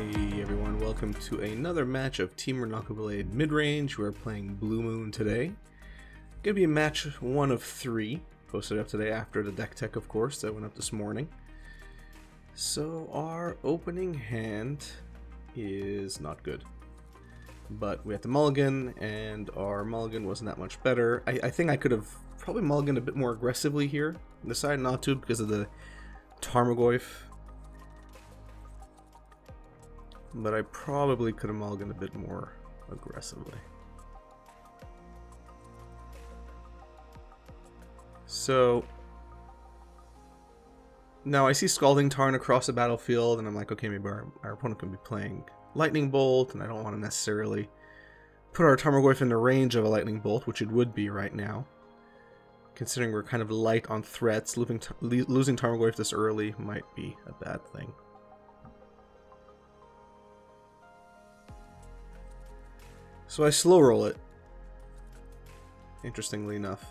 Hey everyone, welcome to another match of Temur Knuckleblade Midrange. We're playing Blue Moon today. Gonna be a match 1 of 3, posted up today after the deck tech, of course, that went up this morning. So our opening hand is not good. But we had the mulligan, and our mulligan wasn't that much better. I think I could have probably mulliganed a bit more aggressively here. Decided not to because of the Tarmogoyf. But I probably could have mulliganed a bit more aggressively. So now I see Scalding Tarn across the battlefield, and I'm like, okay, maybe our opponent can be playing Lightning Bolt, and I don't want to necessarily put our Tarmogoyf in the range of a Lightning Bolt, which it would be right now. Considering we're kind of light on threats, losing Tarmogoyf this early might be a bad thing. So I slow roll it, interestingly enough.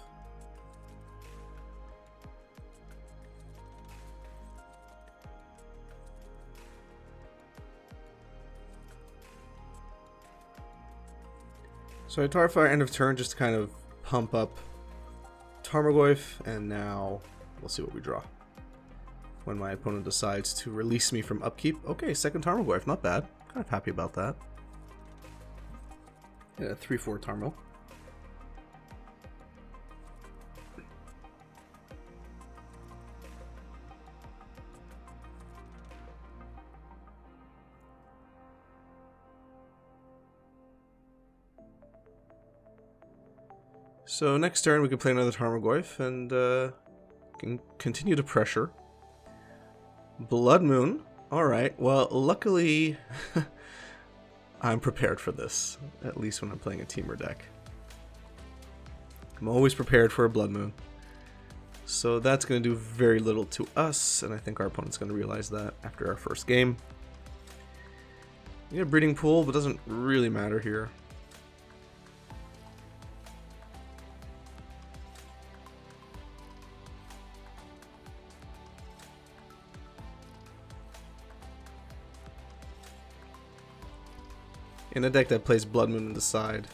So I Tarfire end of turn just to kind of pump up Tarmogoyf, and now we'll see what we draw. When my opponent decides to release me from upkeep. Okay, second Tarmogoyf, not bad. Kind of happy about that. Yeah, 3/4 Tarmo. So next turn we can play another Tarmogoyf and can continue to pressure. Blood Moon. Alright, well luckily I'm prepared for this, at least when I'm playing a Temur deck. I'm always prepared for a Blood Moon. So that's going to do very little to us, and I think our opponent's going to realize that after our first game. We get a Breeding Pool, but it doesn't really matter here. In a deck that plays Blood Moon on the side,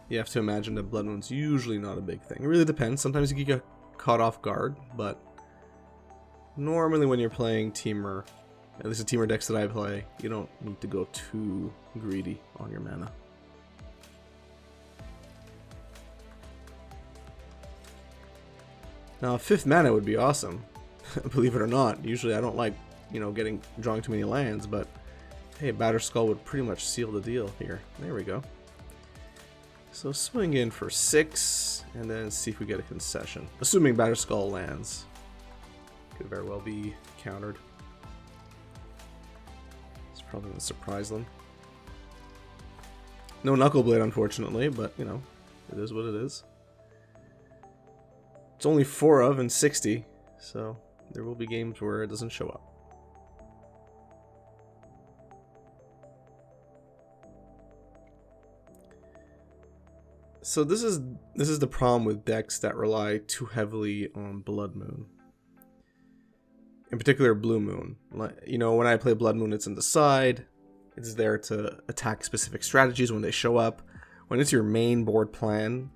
you have to imagine that Blood Moon's usually not a big thing. It really depends. Sometimes you can get caught off guard, but normally when you're playing Temur, at least the Temur decks that I play, you don't need to go too greedy on your mana. Now, 5th mana would be awesome, believe it or not. Usually I don't like, drawing too many lands, but hey, Batterskull would pretty much seal the deal here. There we go. So swing in for 6, and then see if we get a concession. Assuming Batterskull lands. Could very well be countered. It's probably going to surprise them. No Knuckleblade, unfortunately, but, it is what it is. It's only 4 of and 60, so there will be games where it doesn't show up. So this is the problem with decks that rely too heavily on Blood Moon. In particular, Blue Moon. When I play Blood Moon, it's in the side. It's there to attack specific strategies when they show up. When it's your main board plan,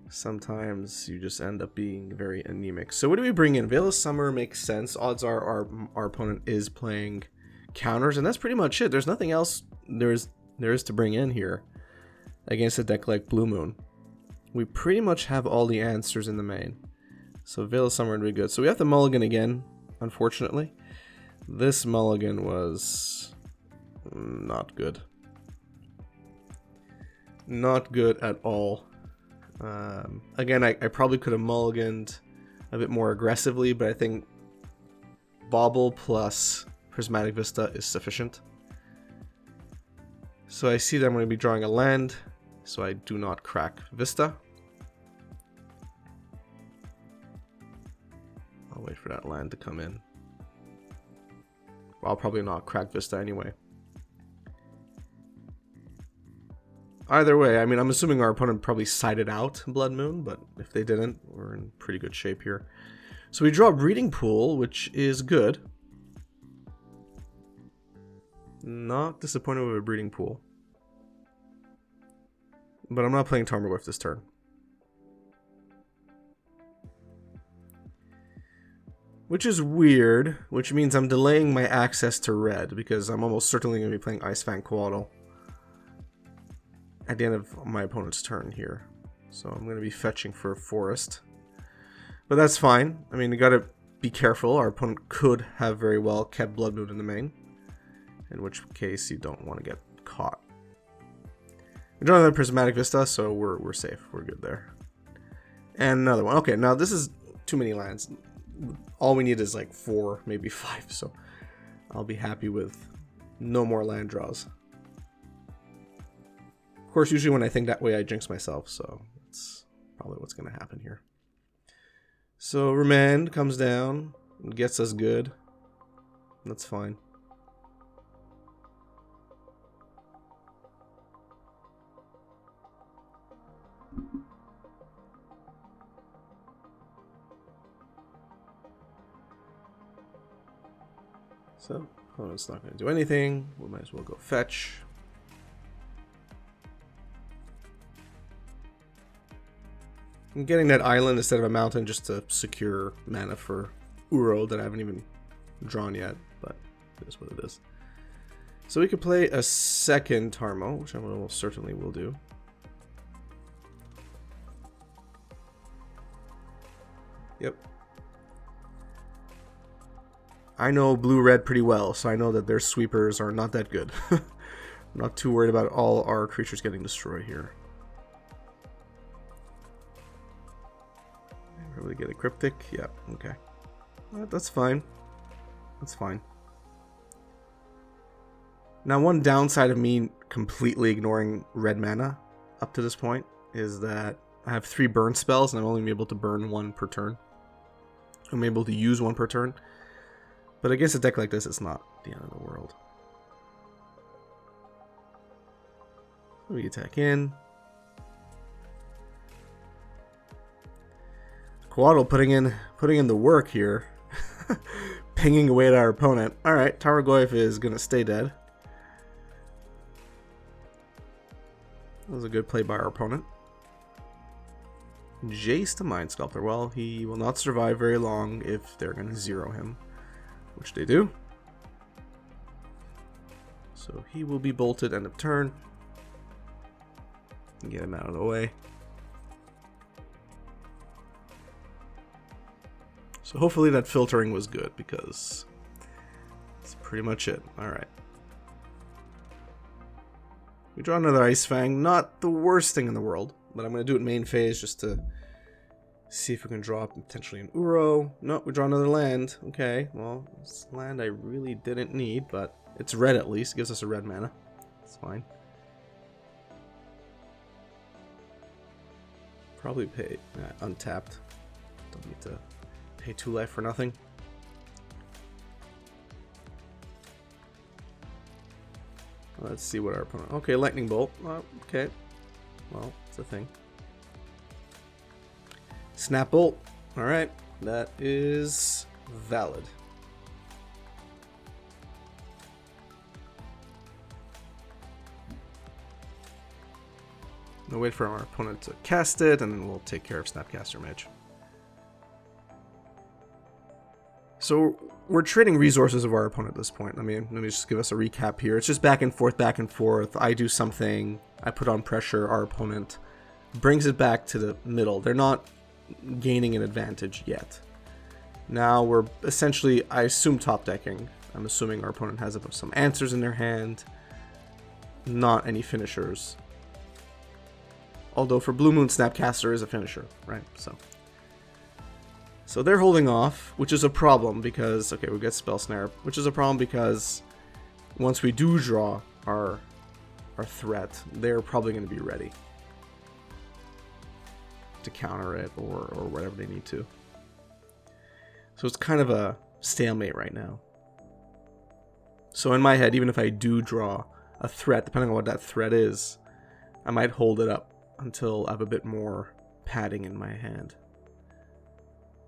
sometimes you just end up being very anemic. So what do we bring in? Veil of Summer makes sense. Odds are our opponent is playing counters, and that's pretty much it. There's nothing else there is to bring in here. Against a deck like Blue Moon, we pretty much have all the answers in the main. So Veil of Summer would be good. So we have the mulligan again, unfortunately. This mulligan was not good. Not good at all. Again, I probably could have mulliganed a bit more aggressively, but I think Bauble plus Prismatic Vista is sufficient. So I see that I'm going to be drawing a land, so I do not crack Vista. I'll wait for that land to come in. I'll probably not crack Vista anyway. Either way, I'm assuming our opponent probably sided out Blood Moon, but if they didn't, we're in pretty good shape here. So we draw Breeding Pool, which is good. Not disappointed with a breeding pool. But I'm not playing Tarmogoyf this turn. Which is weird, which means I'm delaying my access to red, because I'm almost certainly going to be playing ice-fang Coatl at the end of my opponent's turn here. So I'm going to be fetching for a forest. But that's fine. I mean, you gotta be careful. Our opponent could have very well kept Blood Moon in the main, in which case you don't want to get caught. We draw another Prismatic Vista, so we're safe. We're good there. And another one. Okay, now this is too many lands. All we need is like 4, maybe 5, so I'll be happy with no more land draws. Of course, usually when I think that way, I jinx myself, so that's probably what's going to happen here. So Remand comes down and gets us good. That's fine. So, opponent's not going to do anything. We might as well go fetch. I'm getting that island instead of a mountain just to secure mana for Uro that I haven't even drawn yet, but it is what it is. So we could play a second Tarmo, which I almost certainly will do. Yep. I know blue-red pretty well, so I know that their sweepers are not that good. I'm not too worried about all our creatures getting destroyed here. Probably get a Cryptic. Yeah, okay. That's fine. That's fine. Now, one downside of me completely ignoring red mana up to this point is that I have 3 burn spells and I'm only able to burn 1 per turn. I'm able to use 1 per turn. But against a deck like this, it's not the end of the world. We attack in. Coatl putting in the work here. Pinging away at our opponent. Alright, Tarmogoyf is gonna stay dead. That was a good play by our opponent. Jace to Mind Sculptor. Well, he will not survive very long if they're gonna 0 him. Which they do. So he will be bolted end of turn. Get him out of the way. So hopefully that filtering was good, because that's pretty much it. Alright. We draw another ice-fang. Not the worst thing in the world, but I'm going to do it main phase just to see if we can draw potentially an Uro. No, we draw another land. Okay, well, this land I really didn't need, but it's red at least. It gives us a red mana. It's fine. Probably pay untapped. Don't need to pay 2 life for nothing. Let's see what our opponent... Okay, Lightning Bolt. Okay. Well, it's a thing. Snap Bolt. Alright, that is valid. We'll wait for our opponent to cast it, and then we'll take care of Snapcaster Mage. So we're trading resources of our opponent at this point. I mean, let me just give us a recap here. It's just back and forth, back and forth. I do something, I put on pressure, our opponent brings it back to the middle. They're not gaining an advantage yet. Now we're essentially, I assume, top decking. I'm assuming our opponent has some answers in their hand, not any finishers. Although for Blue Moon, Snapcaster is a finisher, right? So they're holding off, which is a problem because, okay, we get Spell Snare, which is a problem because once we do draw our threat, they're probably going to be ready to counter it or whatever they need to. So it's kind of a stalemate right now. So in my head, even if I do draw a threat, depending on what that threat is, I might hold it up until I have a bit more padding in my hand.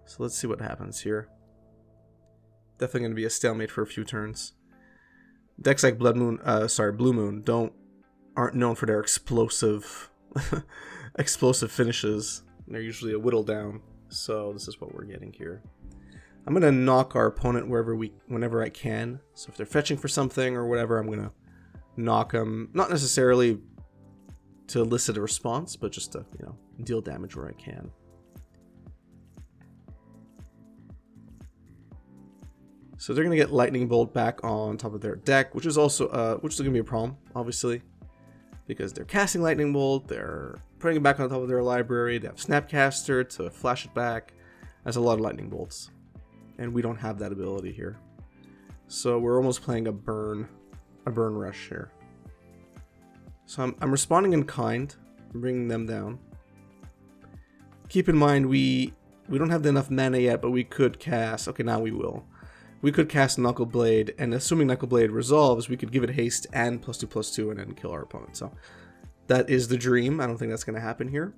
So let's see what happens here. Definitely going to be a stalemate for a few turns. Decks like Blue Moon aren't known for their explosive explosive finishes. They're usually a whittle down. So this is what we're getting here. I'm gonna knock our opponent whenever I can. So if they're fetching for something or whatever, I'm gonna knock them. Not necessarily to elicit a response, but just to, you know, deal damage where I can. So they're gonna get Lightning Bolt back on top of their deck, which is also gonna be a problem, obviously, because they're casting Lightning Bolt, they're putting it back on top of their library, they have Snapcaster to flash it back. That's a lot of Lightning Bolts, and we don't have that ability here. So we're almost playing a burn rush here. So I'm responding in kind, bringing them down. Keep in mind we don't have enough mana yet, but we could cast. Okay, now we will. We could cast Knuckleblade, and assuming Knuckleblade resolves, we could give it haste and +2/+2 and then kill our opponent. So that is the dream. I don't think that's going to happen here.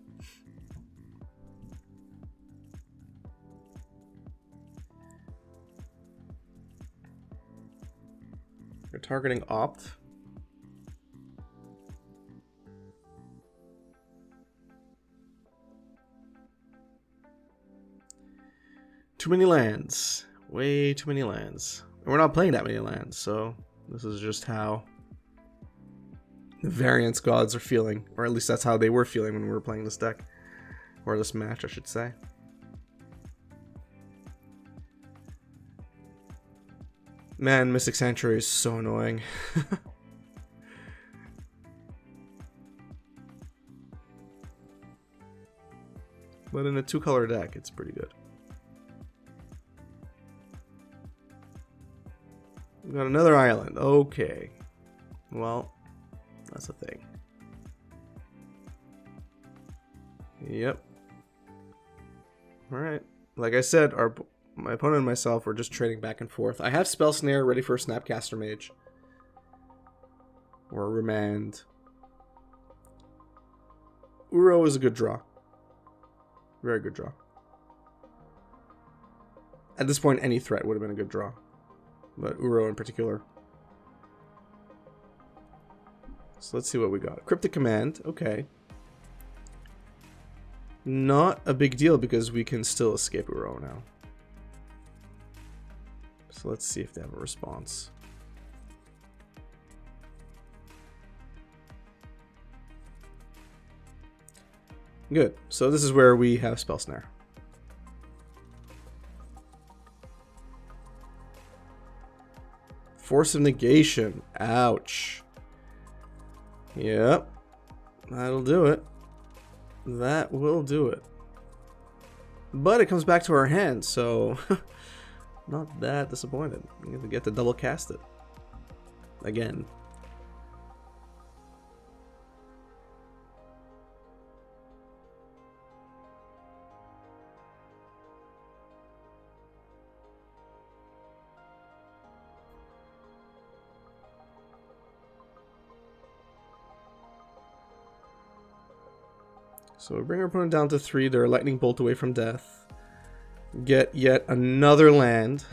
We're targeting Opt. Too many lands. Way too many lands. And we're not playing that many lands, so this is just how the variance gods are feeling. Or at least that's how they were feeling when we were playing this deck. Or this match, I should say. Man, Mystic Sanctuary is so annoying. But in a 2-color deck, it's pretty good. We got another island. Okay. Well, that's a thing. Yep. Alright. Like I said, my opponent and myself were just trading back and forth. I have Spell Snare ready for a Snapcaster Mage. Or Remand. Uro is a good draw. Very good draw. At this point, any threat would have been a good draw. But Uro in particular. So let's see what we got. Cryptic Command. Okay. Not a big deal because we can still escape Uro now. So let's see if they have a response. Good. So this is where we have Spell Snare. Force of Negation. Ouch. Yep. That'll do it. That will do it. But it comes back to our hand, so not that disappointed. We get to double cast it. Again. So we bring our opponent down to 3. They're a Lightning Bolt away from death. Get yet another land.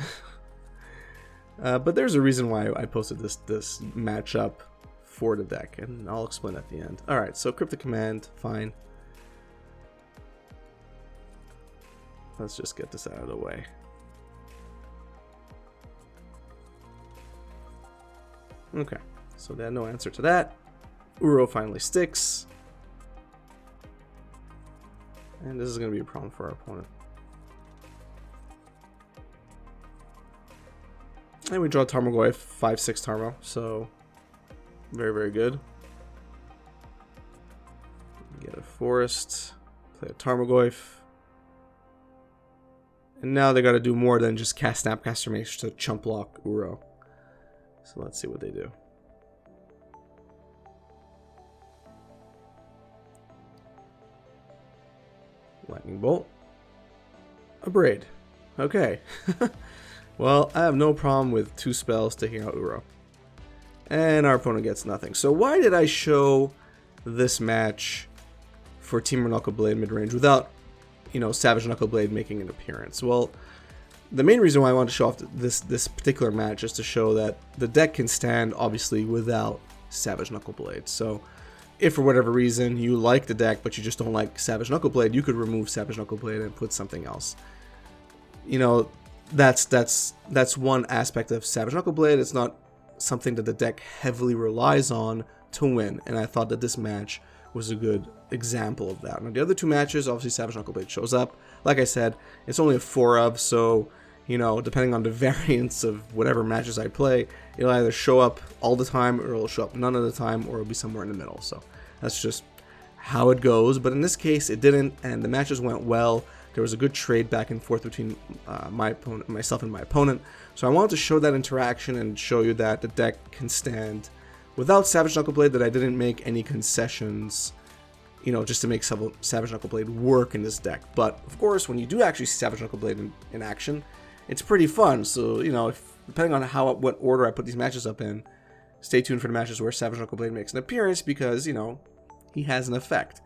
But there's a reason why I posted this matchup for the deck, and I'll explain at the end. Alright, so Cryptic Command, fine. Let's just get this out of the way. Okay, so they had no answer to that. Uro finally sticks. And this is going to be a problem for our opponent. And we draw Tarmogoyf, 5/6 Tarmo, so very, very good. Get a forest, play a Tarmogoyf. And now they got to do more than just cast Snapcaster Mage to chump block Uro. So let's see what they do. Lightning Bolt. A Braid. Okay. Well, I have no problem with 2 spells taking out Uro. And our opponent gets nothing. So why did I show this match for Temur Knuckleblade Midrange without, you know, Savage Knuckleblade making an appearance? Well, the main reason why I wanted to show off this particular match is to show that the deck can stand, obviously, without Savage Knuckleblade. So if for whatever reason you like the deck but you just don't like Savage Knuckleblade, you could remove Savage Knuckleblade and put something else. You know, that's one aspect of Savage Knuckleblade. It's not something that the deck heavily relies on to win, and I thought that this match was a good example of that. Now, the other two matches, obviously Savage Knuckleblade shows up. Like I said, it's only a 4 of, so, you know, depending on the variance of whatever matches I play, it'll either show up all the time, or it'll show up none of the time, or it'll be somewhere in the middle. So that's just how it goes. But in this case, it didn't, and the matches went well. There was a good trade back and forth between myself and my opponent. So I wanted to show that interaction and show you that the deck can stand without Savage Knuckleblade, that I didn't make any concessions, you know, just to make Savage Knuckleblade work in this deck. But, of course, when you do actually see Savage Knuckleblade in action, it's pretty fun. So, you know, depending on what order I put these matches up in, stay tuned for the matches where Savage Knuckleblade makes an appearance, because, you know, he has an effect.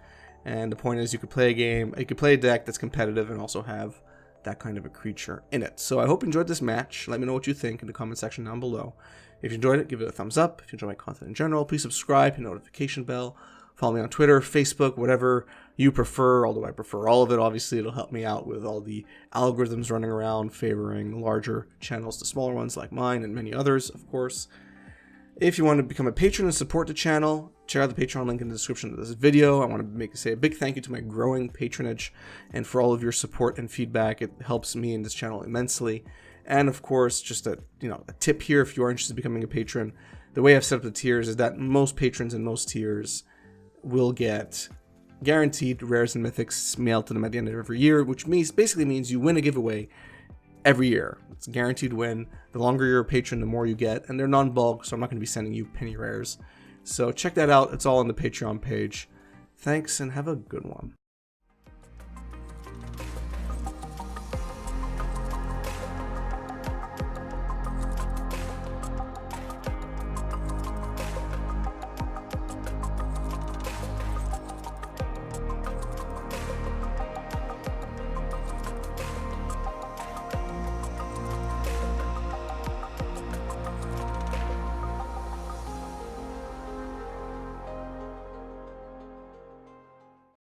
And the point is, you could play a deck that's competitive and also have that kind of a creature in it. So I hope you enjoyed this match. Let me know what you think in the comment section down below. If you enjoyed it, give it a thumbs up. If you enjoy my content in general, please subscribe, hit the notification bell. Follow me on Twitter, Facebook, whatever you prefer, although I prefer all of it. Obviously, it'll help me out with all the algorithms running around favoring larger channels to smaller ones like mine and many others, of course. If you want to become a patron and support the channel, check out the Patreon link in the description of this video. I want to say a big thank you to my growing patronage and for all of your support and feedback. It helps me in this channel immensely. And of course, just a tip here, if you are interested in becoming a patron, the way I've set up the tiers is that most patrons in most tiers will get guaranteed rares and mythics mailed to them at the end of every year, which basically means you win a giveaway every year. It's a guaranteed win. The longer you're a patron, the more you get, and they're non-bulk, so I'm not going to be sending you penny rares. So check that out. It's all on the Patreon page. Thanks, and have a good one.